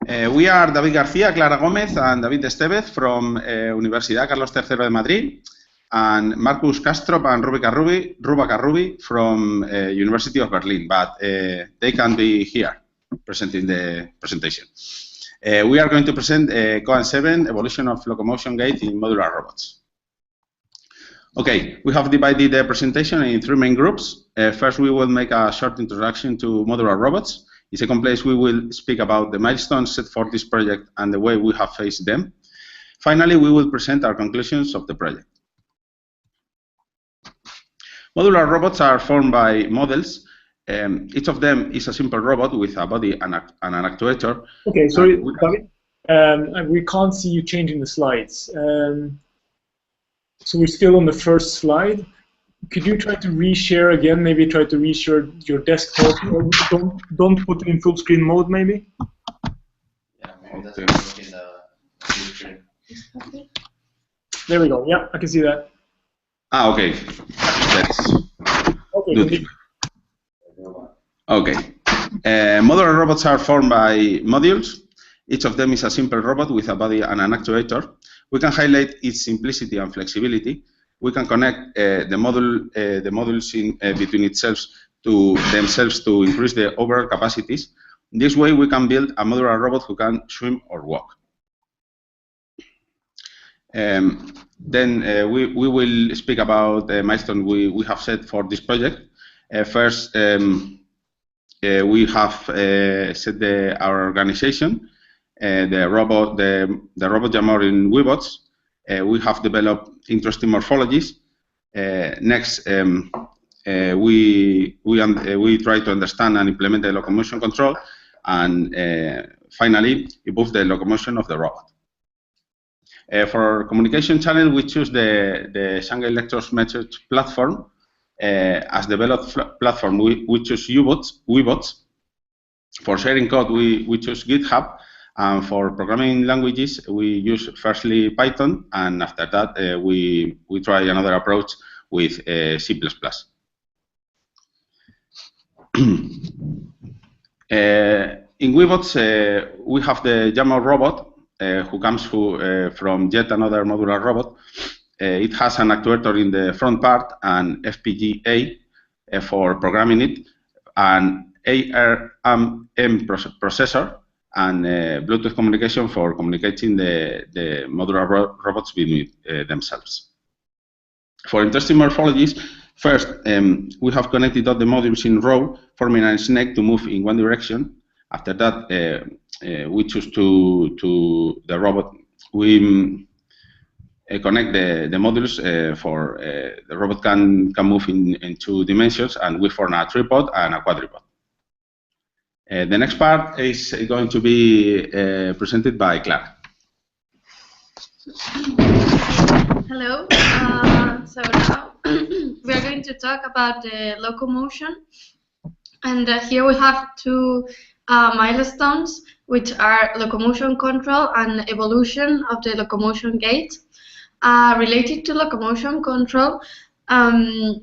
We are David García, Clara Gómez, and David Estevez from Universidad Carlos III de Madrid, and Marcus Kastrop and Ruba Carrubi from University of Berlin, but they can be here presenting the presentation. We are going to present COAN 7, Evolution of Locomotion Gate in Modular Robots. Okay, we have divided the presentation in 3 main groups. First, we will make a short introduction to modular robots. In second place, we will speak about the milestones set for this project and the way we have faced them. Finally, we will present our conclusions of the project. Modular robots are formed by models. Each of them is a simple robot with a body and an actuator. Okay, sorry, David. We can't see you changing the slides. So we're still on the first slide. Could you try to reshare again? Maybe try to reshare your desktop. Don't put it in full screen mode, maybe. Yeah, maybe that's work in the full screen. There we go. Yeah, I can see that. Ah, okay. That's okay. Good. Okay. Modular robots are formed by modules. Each of them is a simple robot with a body and an actuator. We can highlight its simplicity and flexibility. We can connect the modules in between themselves to increase the overall capacities. This way, we can build a modular robot who can swim or walk. Then we will speak about the milestone we have set for this project. First, we have set our organization. The robot jammer in Webots. We have developed interesting morphologies. Next, we try to understand and implement the locomotion control, and finally, improve the locomotion of the robot. For our communication channel, we choose the ShanghAI Lectures Message platform. As developed platform, we choose Webots. For sharing code, we choose GitHub. And for programming languages, we use firstly Python, and after that, we try another approach with C++. In Webots, we have the jammer robot, who comes from yet another modular robot. It has an actuator in the front part, and FPGA for programming it, an ARM processor, and Bluetooth communication for communicating the modular robots between themselves. For interesting morphologies, first, we have connected all the modules in row, forming a snake to move in one direction. After that, we choose to the robot. We connect the modules for the robot can move in 2 dimensions, and we form a tripod and a quadrupod. The next part is going to be presented by Clara. Hello. So now we are going to talk about the locomotion, and here we have 2 milestones, which are locomotion control and evolution of the locomotion gate. Related to locomotion control,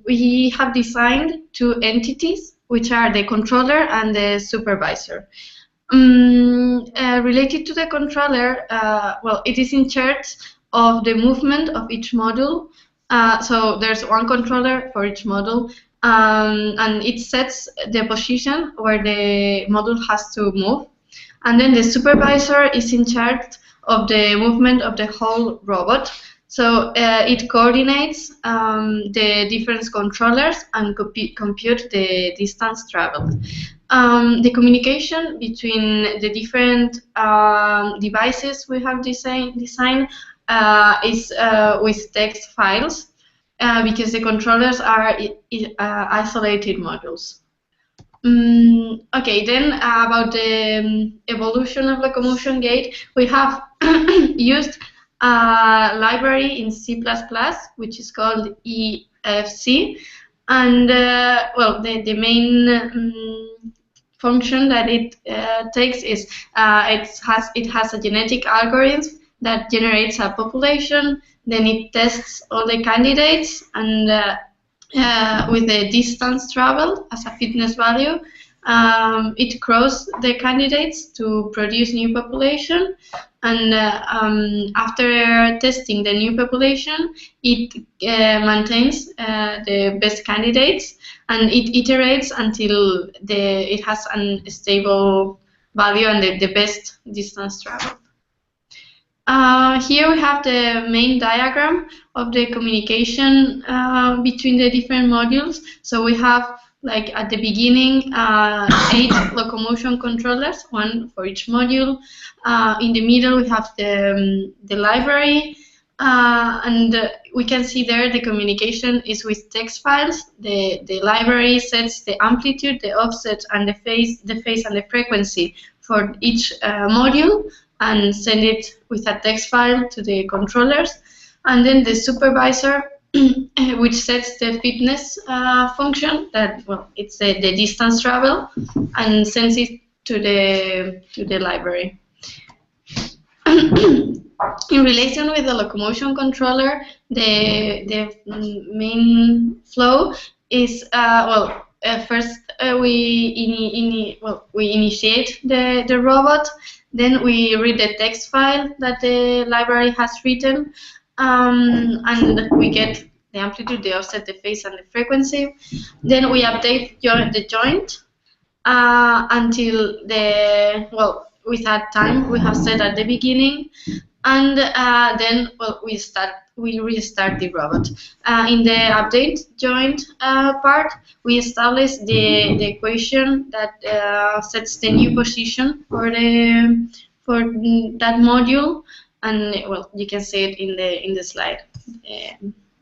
we have designed 2 entities, which are the controller and the supervisor. Related to the controller, well, it is in charge of the movement of each module. So there's 1 controller for each module, and it sets the position where the module has to move. And then the supervisor is in charge of the movement of the whole robot. So it coordinates the different controllers and compute the distance traveled. The communication between the different devices we have designed is with text files, because the controllers are isolated modules. Okay, then about the evolution of locomotion gate, we have used a library in C++, which is called EFC, and well, the main function that it takes is it has a genetic algorithm that generates a population. Then it tests all the candidates and with the distance traveled as a fitness value, It crows the candidates to produce new population, and after testing the new population, it maintains the best candidates, and it iterates until it has a stable value and the best distance traveled. Here we have the main diagram of the communication between the different modules. So we have, like at the beginning, 8 locomotion controllers, 1 for each module. In the middle we have the library, and we can see there the communication is with text files. The library sets the amplitude, the offset, and the phase and the frequency for each module, and send it with a text file to the controllers. And then the supervisor, which sets the fitness function, that, well, it's the distance travel, and sends it to the library. In relation with the locomotion controller, the main flow is, first we initiate the robot. Then we read the text file that the library has written, and we get the amplitude, the offset, the phase, and the frequency. Then we update the joint until with that time we have set at the beginning, and then we restart the robot. In the update joint part, we establish the equation that sets the new position for that module, and you can see it in the slide,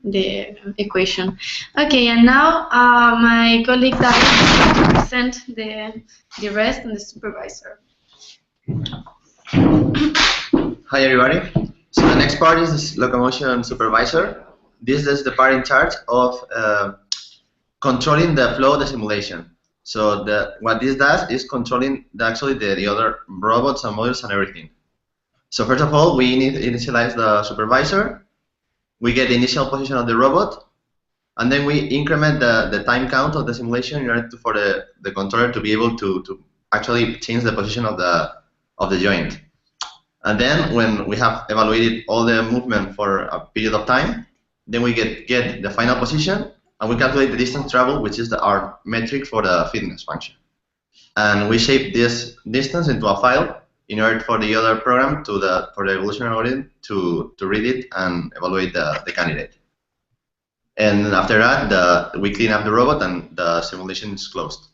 the equation. Okay, and now my colleague David will present the rest and the supervisor. Hi everybody. So the next part is this locomotion supervisor. This is the part in charge of controlling the flow of the simulation. So what this does is controlling the other robots and modules and everything. So first of all, we initialize the supervisor. We get the initial position of the robot, and then we increment the time count of the simulation in order for the controller to be able to actually change the position of the joint. And then when we have evaluated all the movement for a period of time, then we get the final position, and we calculate the distance traveled, which is our metric for the fitness function. And we shape this distance into a file in order for the other program for the evolution algorithm to read it and evaluate the candidate. And after that, we clean up the robot and the simulation is closed.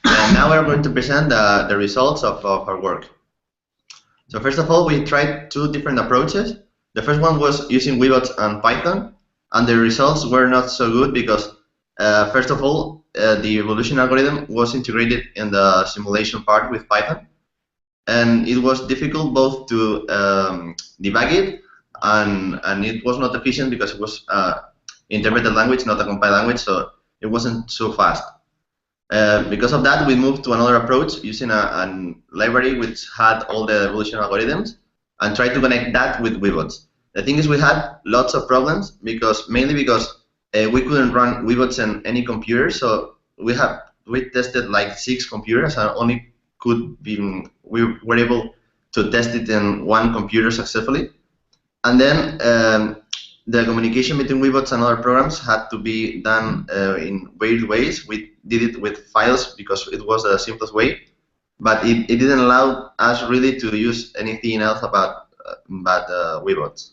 And now we're going to present the results of our work. So first of all, we tried 2 different approaches. The first one was using Weebots and Python, and the results were not so good because, first of all, the evolution algorithm was integrated in the simulation part with Python, and it was difficult both to debug it, and it was not efficient because it was interpreted language, not a compiled language, so it wasn't so fast. Because of that, we moved to another approach using a library which had all the evolution algorithms and tried to connect that with Weebots. The thing is, we had lots of problems mainly because we couldn't run Weebots on any computer. So we tested like 6 computers and we were able to test it in 1 computer successfully. And then the communication between Weebots and other programs had to be done in weird ways. We did it with files because it was the simplest way, but it didn't allow us really to use anything else about Weebots.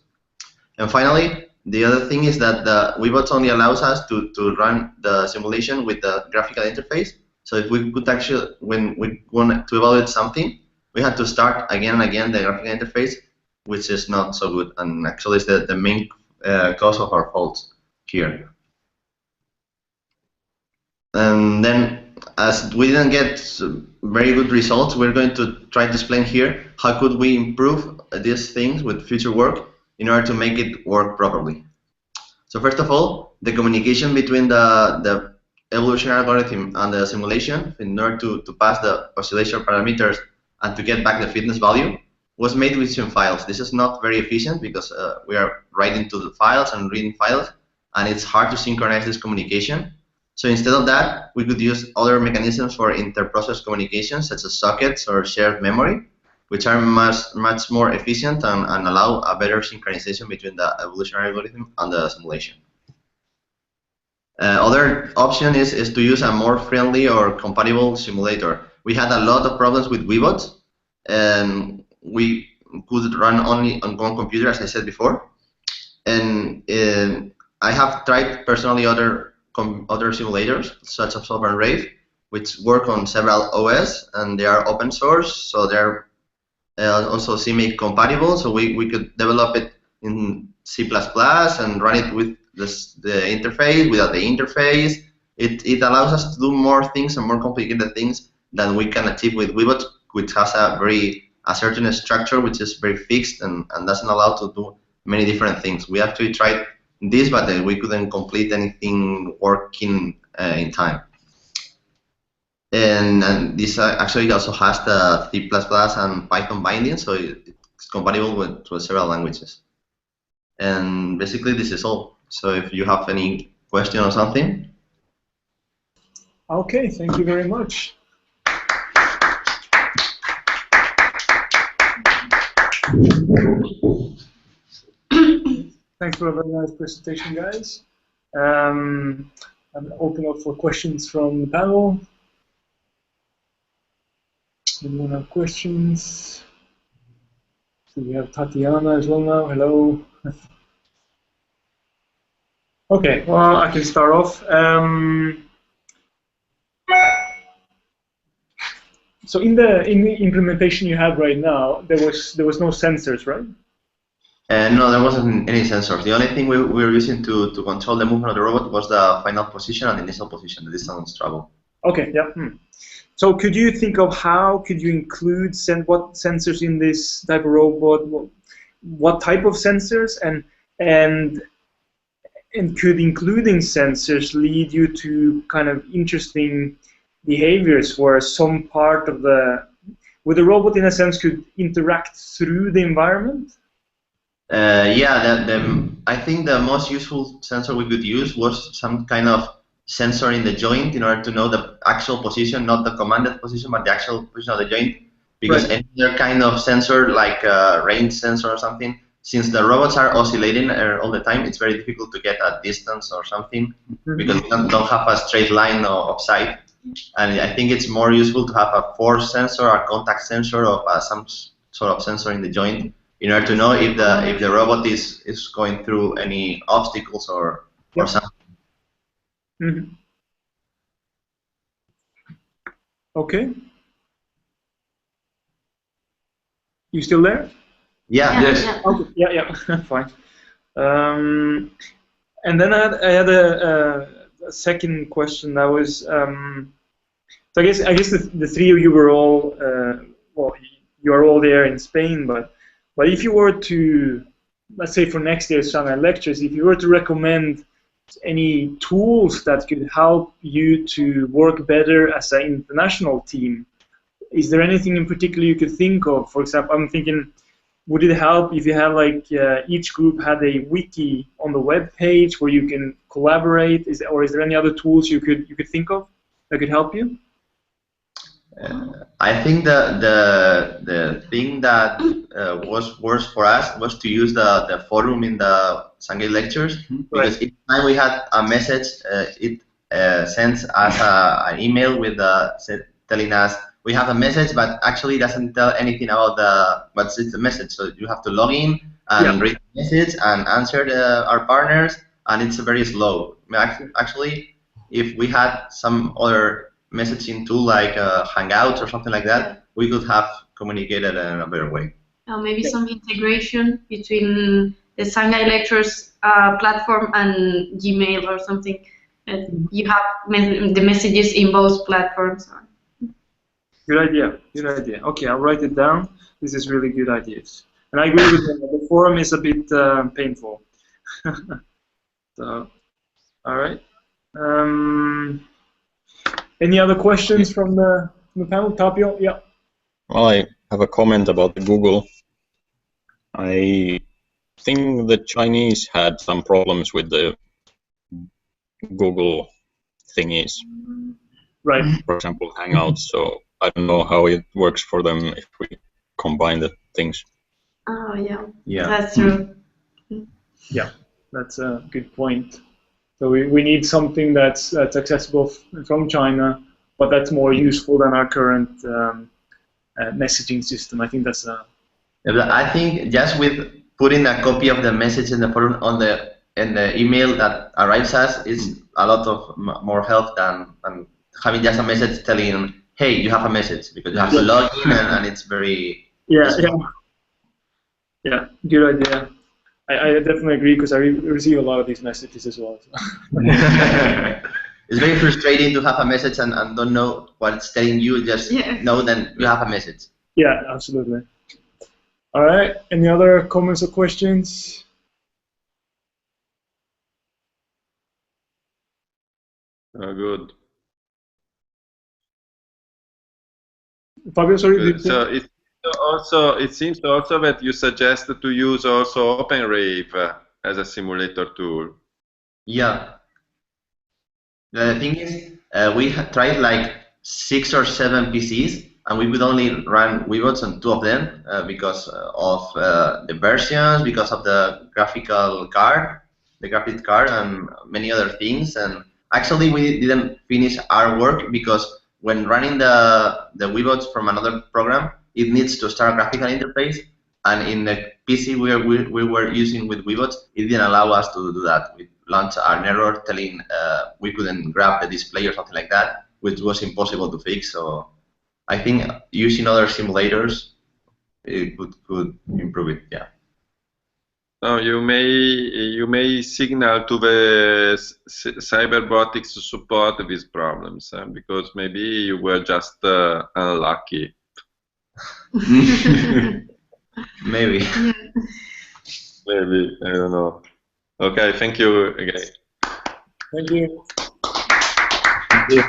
And finally, the other thing is that the Weebots only allows us to run the simulation with the graphical interface. So if we could actually, when we want to evaluate something, we had to start again and again the graphical interface, which is not so good, and actually is the main cause of our faults here. And then, as we didn't get very good results, we're going to try to explain here how could we improve these things with future work in order to make it work properly. So first of all, the communication between the evolution algorithm and the simulation in order to pass the oscillation parameters and to get back the fitness value was made with some files. This is not very efficient because we are writing to the files and reading files, and it's hard to synchronize this communication. So instead of that, we could use other mechanisms for inter-process communication, such as sockets or shared memory, which are much more efficient and allow a better synchronization between the evolutionary algorithm and the simulation. Other option is to use a more friendly or compatible simulator. We had a lot of problems with Weebots, and we could run only on one computer, as I said before. And I have tried personally other simulators, such as Sovereign Rave, which work on several OS, and they are open source, so they're also CMake compatible. So we could develop it in C++ and run it with the interface, without the interface. It allows us to do more things and more complicated things than we can achieve with Weebot, which has a certain structure which is very fixed and doesn't allow to do many different things. We actually tried this, but we couldn't complete anything working in time. And this actually also has the C++ and Python binding, so it's compatible with several languages. And basically, this is all. So if you have any question or something. Okay, thank you very much. Thanks for a very nice presentation, guys. I'm open up for questions from the panel. Anyone have questions? So we have Tatiana as well now. Hello. Okay, well, I can start off. So in the implementation you have right now, there was no sensors, right? No, there wasn't any sensors. The only thing we were using to control the movement of the robot was the final position and the initial position, the distance travel. Okay, yeah. So could you think of how could you include what sensors in this type of robot? What type of sensors, and could including sensors lead you to kind of interesting behaviors where some part of the robot in a sense could interact through the environment? Yeah, I think the most useful sensor we could use was some kind of sensor in the joint in order to know the actual position, not the commanded position, but the actual position of the joint. Because right. Any other kind of sensor, like a range sensor or something, since the robots are oscillating all the time, it's very difficult to get a distance or something, because we don't have a straight line of sight. And I think it's more useful to have a force sensor, a contact sensor, of some sort of sensor in the joint, in order to know if the robot is going through any obstacles or something. Mm-hmm. Okay. You still there? Yeah. Yes. Yeah. Okay. Yeah. Fine. And then I had a second question. That was so I guess the three of you were all well, you are all there in Spain, but if you were to, let's say for next year's Shanghai lectures, if you were to recommend any tools that could help you to work better as an international team, is there anything in particular you could think of? For example, I'm thinking, would it help if you had like each group had a wiki on the web page where you can collaborate? Or is there any other tools you could think of that could help you? I think the thing that was worse for us was to use the forum in the ShanghAI lectures, because each time we had a message, it sends us an email with telling us we have a message, but actually doesn't tell anything about what's the message. So you have to log in and read the message and answer our partners, and it's very slow. Actually, if we had some other messaging tool like Hangouts or something like that, we could have communicated in a better way. Maybe some integration between the ShanghAI lectures platform and Gmail or something. You have the messages in both platforms. Good idea. Okay, I'll write it down. This is really good ideas. And I agree with you. The forum is a bit painful. So, all right. Any other questions from the panel? Tapio? Yeah. Well, I have a comment about the Google. I think the Chinese had some problems with the Google thingies. Right. For example, Hangouts. So I don't know how it works for them if we combine the things. Oh, yeah. Yeah. That's true. Yeah, that's a good point. So we need something that's accessible from China, but that's more useful than our current messaging system. I think that's a... Yeah, but I think just with putting a copy of the message in the forum on the email that arrives us is a lot of more help than having just a message telling, hey, you have a message, because you have to log in and it's very... Yeah, good idea. I definitely agree, because I receive a lot of these messages as well. So. It's very frustrating to have a message and don't know what it's telling you, just know that you have a message. Yeah, absolutely. All right, any other comments or questions? Good. Fabio, sorry. So it seems also that you suggested to use also OpenRave as a simulator tool. Yeah. The thing is, we tried like 6 or 7 PCs, and we could only run Weebots on 2 of them because of the versions, because of the graphic card, and many other things. And actually, we didn't finish our work because when running the Weebots from another program, it needs to start a graphical interface. And in the PC we were using with Weebots, it didn't allow us to do that. We launched an error telling we couldn't grab the display or something like that, which was impossible to fix. So I think using other simulators it could improve it. Yeah. No, you may signal to the cyberbotics to support these problems because maybe you were just unlucky. Maybe. Maybe, I don't know. Okay, thank you again. Thank you. Thank you.